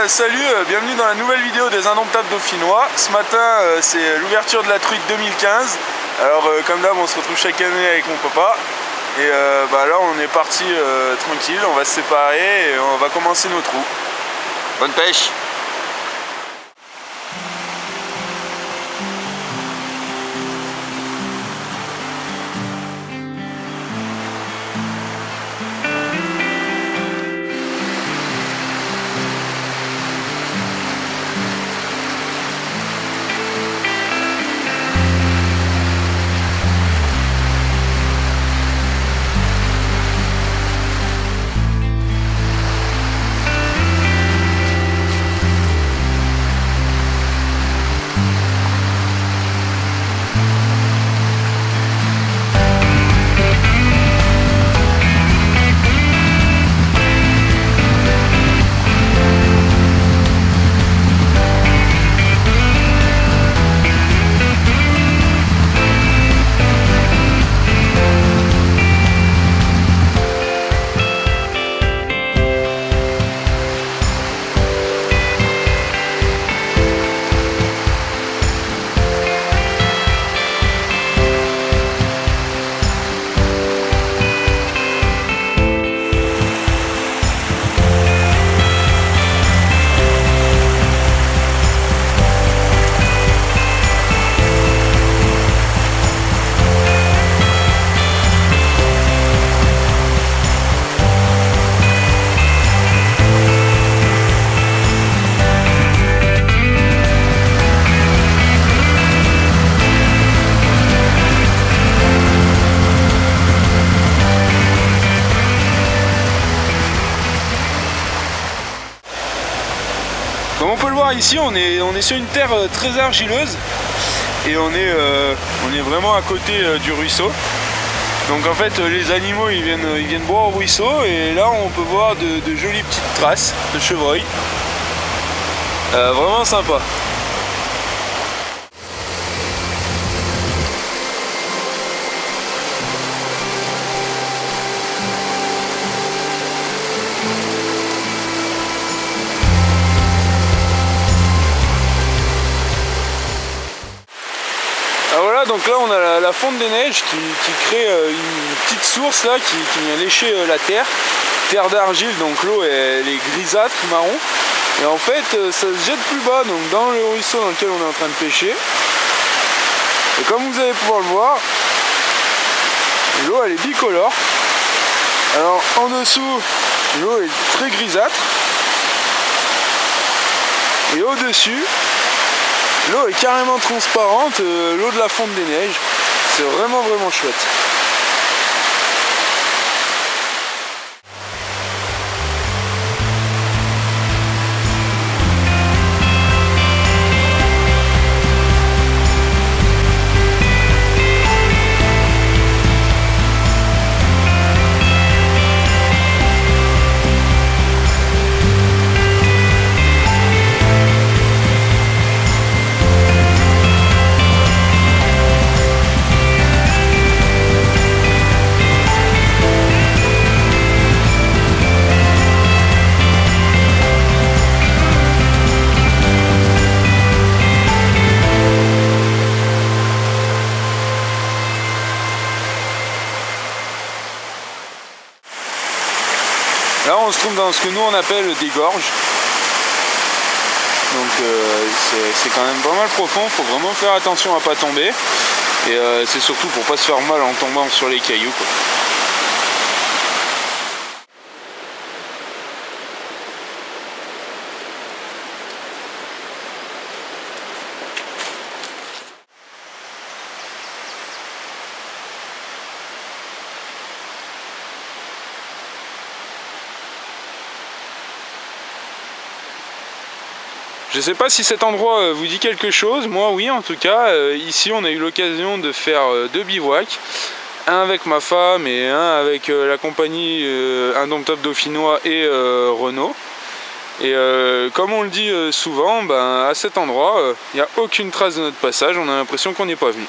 Salut, bienvenue dans la nouvelle vidéo des Indomptables Dauphinois. Ce matin, c'est l'ouverture de la truite 2015. Alors, comme d'hab, on se retrouve chaque année avec mon papa. Et là, on est parti tranquille, on va se séparer et on va commencer nos trous. Bonne pêche! Comme on peut le voir ici, on est sur une terre très argileuse et on est vraiment à côté du ruisseau. Donc en fait les animaux ils viennent boire au ruisseau et là on peut voir de jolies petites traces de chevreuil. Vraiment sympa. Donc là on a la fonte des neiges qui crée une petite source là qui vient lécher la terre d'argile, donc l'eau elle est grisâtre, marron, et en fait ça se jette plus bas, donc dans le ruisseau dans lequel on est en train de pêcher. Et comme vous allez pouvoir le voir, l'eau elle est bicolore. Alors en dessous l'eau est très grisâtre et au dessus l'eau est carrément transparente, l'eau de la fonte des neiges. C'est vraiment chouette. Là on se trouve dans ce que nous on appelle des gorges. Donc c'est quand même pas mal profond, faut vraiment faire attention à pas tomber. Et c'est surtout pour pas se faire mal en tombant sur les cailloux, quoi. Je sais pas si cet endroit vous dit quelque chose, moi oui en tout cas. Ici on a eu l'occasion de faire 2 bivouacs, un avec ma femme et un avec la compagnie Indomptables Dauphinois et Renault. Et comme on le dit souvent, à cet endroit, il n'y a aucune trace de notre passage, on a l'impression qu'on n'est pas venu.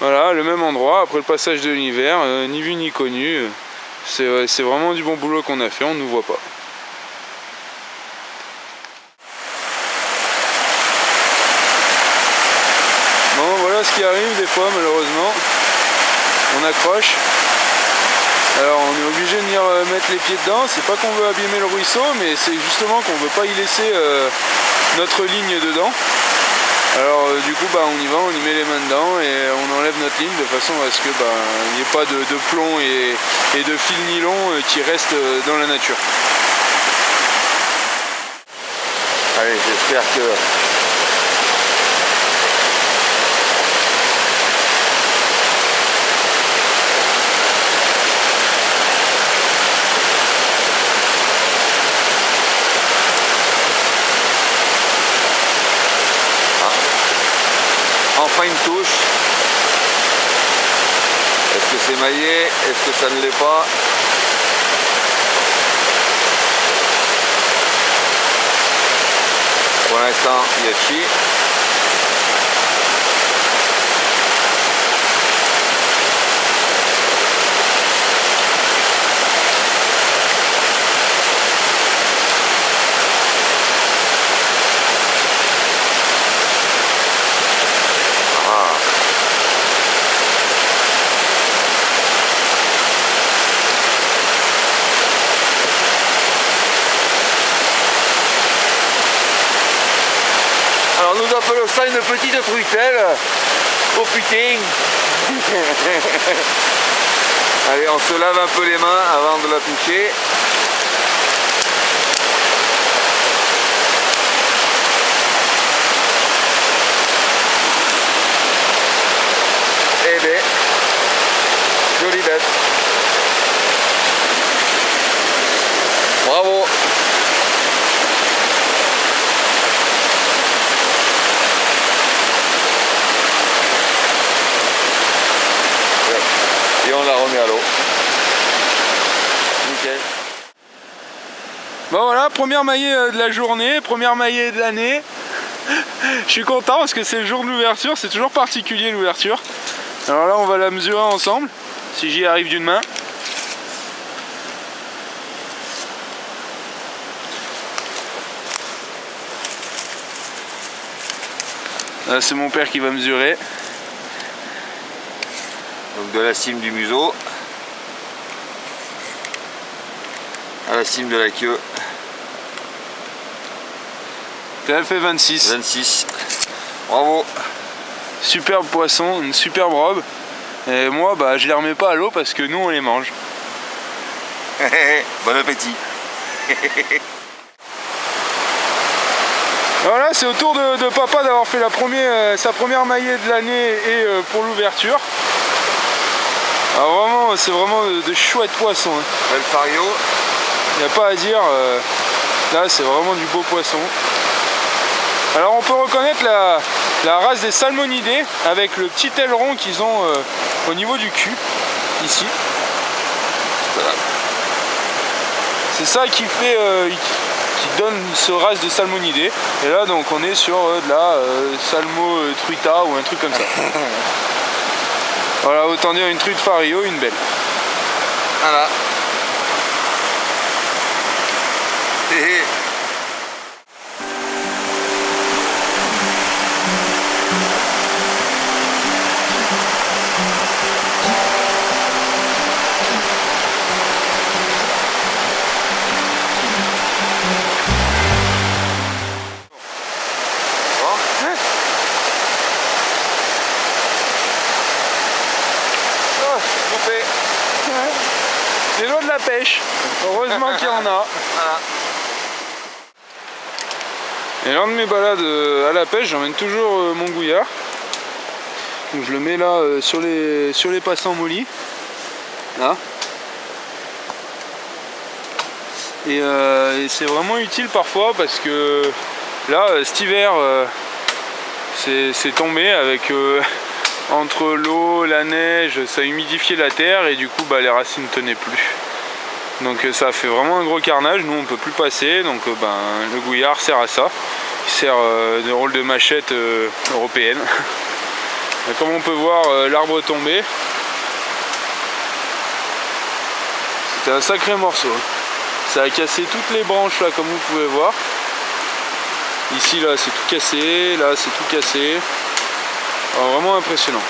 Voilà, le même endroit, après le passage de l'hiver, ni vu ni connu. C'est vraiment du bon boulot qu'on a fait, on ne nous voit pas. Bon, voilà ce qui arrive des fois, malheureusement. On accroche. Alors on est obligé de venir mettre les pieds dedans. C'est pas qu'on veut abîmer le ruisseau, mais c'est justement qu'on veut pas y laisser notre ligne dedans. Alors du coup on y va, on y met les mains dedans et on enlève notre ligne de façon à ce que il n'y ait pas de plomb et de fil nylon qui restent dans la nature. Allez, j'espère que... Enfin une touche. Est-ce que c'est maillé? Est-ce que ça ne l'est pas? Pour l'instant, Yachi. Alors nous appelons ça une petite truitelle. Oh putain. Allez, on se lave un peu les mains avant de la toucher. Eh bien, jolie bête. Bravo. Et on la remet à l'eau. Nickel. Bon voilà, première maillée de la journée, première maillée de l'année. Je suis content parce que c'est le jour de l'ouverture, c'est toujours particulier l'ouverture. Alors là on va la mesurer ensemble, si j'y arrive d'une main. Là c'est mon père qui va mesurer. Donc de la cime du museau à la cime de la queue. Elle fait 26. 26. Bravo. Superbe poisson, une superbe robe. Et moi je les remets pas à l'eau parce que nous on les mange. Bon appétit. Voilà, c'est au tour de papa d'avoir fait sa première maillée de l'année et pour l'ouverture. Alors vraiment, c'est vraiment de chouettes poissons. Hein. Belle fario. Il n'y a pas à dire, là c'est vraiment du beau poisson. Alors on peut reconnaître la race des salmonidés avec le petit aileron qu'ils ont au niveau du cul, ici. C'est ça qui fait, qui donne ce race de salmonidés. Et là donc on est sur de la salmo truita ou un truc comme ça. Voilà, autant dire une truite fario, une belle. Voilà. C'est l'eau de la pêche, heureusement qu'il y en a. Voilà. Et lors de mes balades à la pêche, j'emmène toujours mon gouillard. Donc je le mets là sur les passants mollis. Là. Et c'est vraiment utile parfois parce que là, cet hiver, c'est tombé avec entre l'eau, la neige, ça a humidifié la terre et du coup les racines ne tenaient plus. Donc ça a fait vraiment un gros carnage, nous on peut plus passer, donc le gouillard sert à ça. Il sert de rôle de machette européenne. Et comme on peut voir, l'arbre est tombé. C'était un sacré morceau. Ça a cassé toutes les branches là, comme vous pouvez voir. Ici là c'est tout cassé, là c'est tout cassé. Alors, vraiment impressionnant.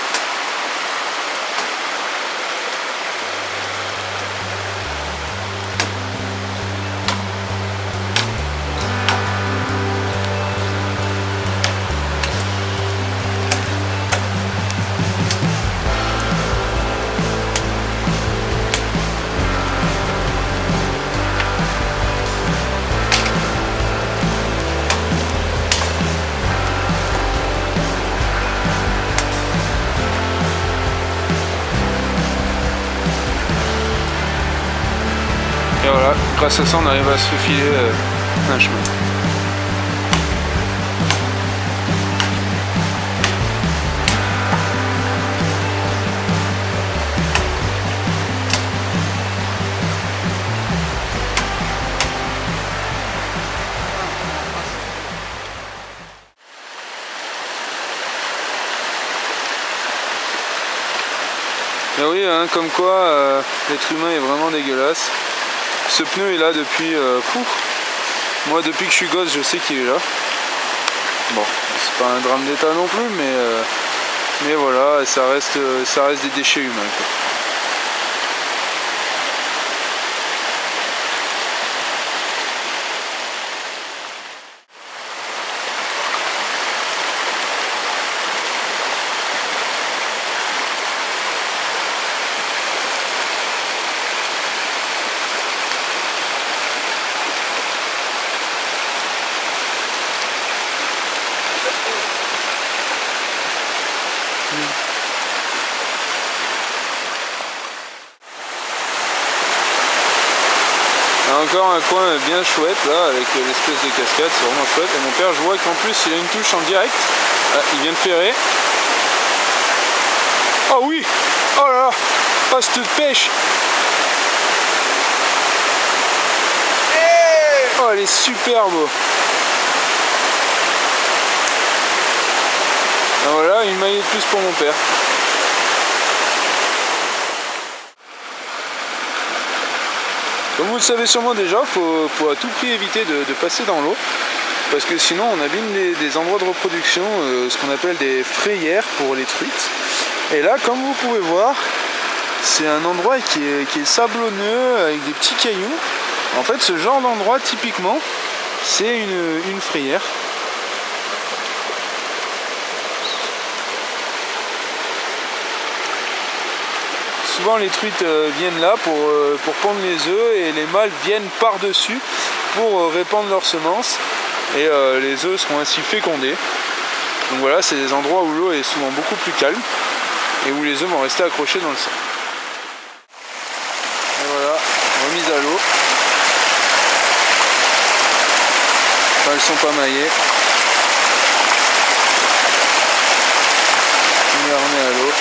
Et voilà, grâce à ça on arrive à se filer un chemin. Mais oui, hein, comme quoi l'être humain est vraiment dégueulasse. Ce pneu est là depuis... moi depuis que je suis gosse je sais qu'il est là. Bon, c'est pas un drame d'état non plus, mais voilà, ça reste des déchets humains, quoi. Encore un coin bien chouette là avec l'espèce de cascade, c'est vraiment chouette. Et mon père, je vois qu'en plus il a une touche en direct. Ah, il vient de ferrer. Oh oui! Oh là là! Oh cette pêche! Oh elle est superbe! Ah, voilà, une maillot de plus pour mon père. Comme vous le savez sûrement déjà, faut à tout prix éviter de passer dans l'eau, parce que sinon on abîme des endroits de reproduction, ce qu'on appelle des frayères pour les truites. Et là, comme vous pouvez voir, c'est un endroit qui est sablonneux avec des petits cailloux. En fait, ce genre d'endroit typiquement, c'est une frayère. Souvent les truites viennent là pour pondre les œufs et les mâles viennent par-dessus pour répandre leurs semences et les œufs seront ainsi fécondés. Donc voilà, c'est des endroits où l'eau est souvent beaucoup plus calme et où les œufs vont rester accrochés dans le sol. Et voilà, remise à l'eau. Enfin, elles sont pas maillées. On les remet à l'eau.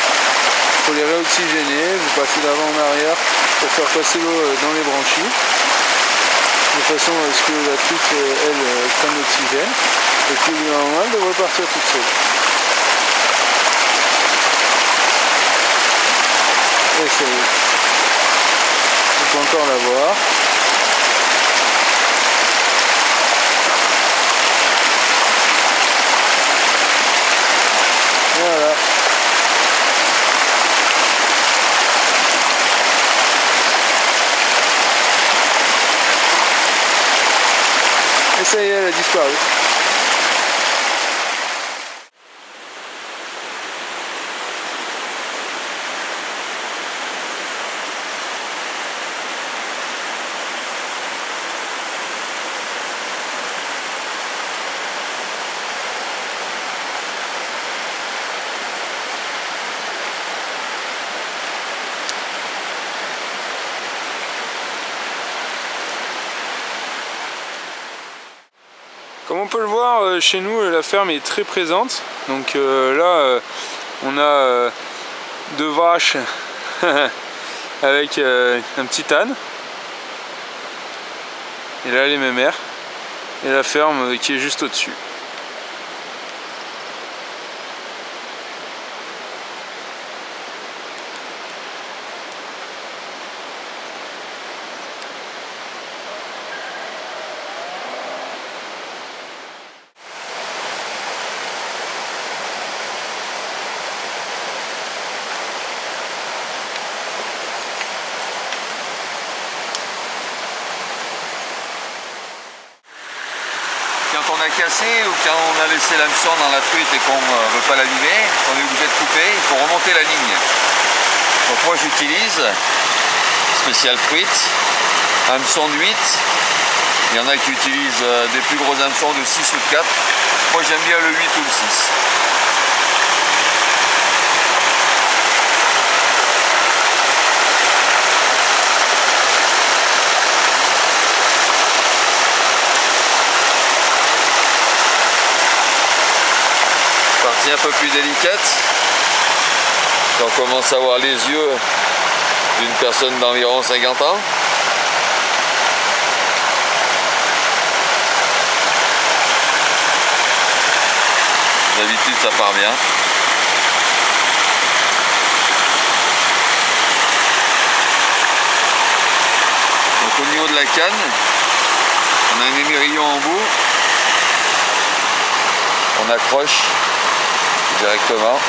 Il faut les réoxygéner, vous passez d'avant en arrière pour faire passer l'eau dans les branchies, de façon à ce que la truite, elle, prenne l'oxygène, et puis au bout d'un moment, elle devrait partir toute seule. Et ça y est. On peut encore la voir. Voilà. Et ça y est, elle a disparu. Comme on peut le voir, chez nous la ferme est très présente. Donc là on a 2 vaches avec un petit âne. Et là les mémères. Et la ferme qui est juste au-dessus. on a cassé ou quand on a laissé l'hameçon dans la truite et qu'on ne veut pas l'abîmer, on est obligé de couper, il faut remonter la ligne. Donc moi j'utilise spécial truite, hameçon de 8. Il y en a qui utilisent des plus gros hameçons de 6 ou de 4. Moi j'aime bien le 8 ou le 6. Partie un peu plus délicate. On commence à voir les yeux d'une personne d'environ 50 ans. D'habitude ça part bien. Donc au niveau de la canne, on a un émerillon en bout. On accroche directement.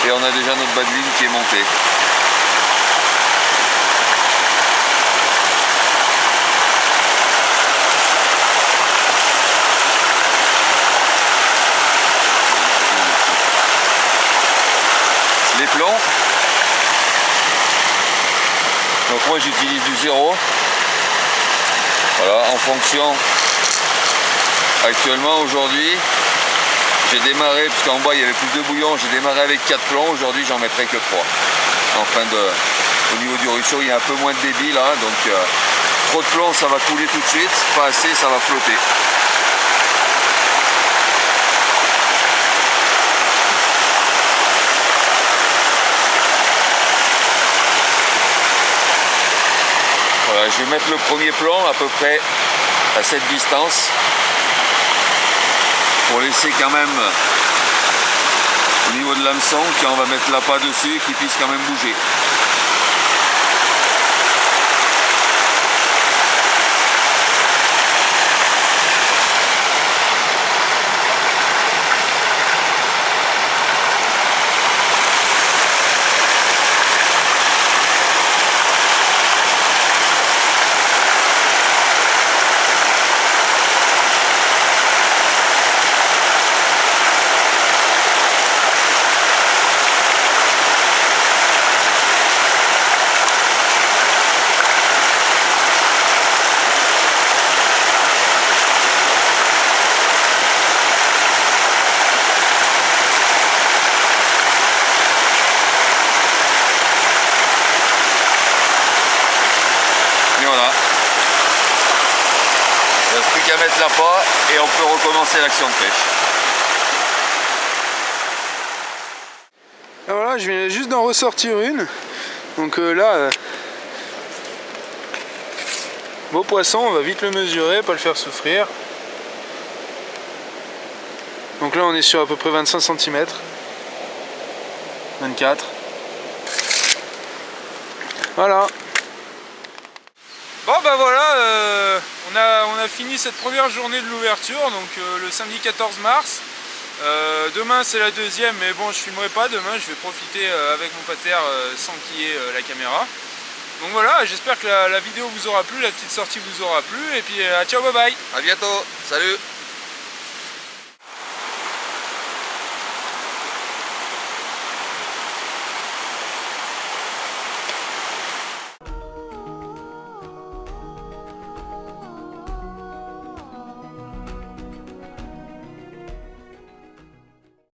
Et on a déjà notre bas de ligne qui est monté. Les plombs. Donc moi j'utilise du 0. Voilà, en fonction. Actuellement aujourd'hui, j'ai démarré, parce qu'en bas il y avait plus de bouillon, j'ai démarré avec 4 plombs, aujourd'hui j'en mettrai que 3. Au niveau du ruisseau, il y a un peu moins de débit là, donc trop de plombs ça va couler tout de suite, pas assez ça va flotter. Voilà, je vais mettre le premier plomb à peu près à cette distance. Pour laisser quand même au niveau de l'hameçon, quand on va mettre l'appât dessus, qu'il puisse quand même bouger. À mettre l'appât et on peut recommencer l'action de pêche. Alors voilà, je viens juste d'en ressortir une. Donc là, beau poisson, on va vite le mesurer, pas le faire souffrir. Donc là on est sur à peu près 25 cm. 24. Voilà. Bon bah voilà, on a fini cette première journée de l'ouverture, donc le samedi 14 mars. Demain c'est la deuxième, mais bon je filmerai pas demain, je vais profiter avec mon pater sans qu'il y ait la caméra. Donc voilà, j'espère que la vidéo vous aura plu, la petite sortie vous aura plu, et puis ciao, bye bye. À bientôt, salut.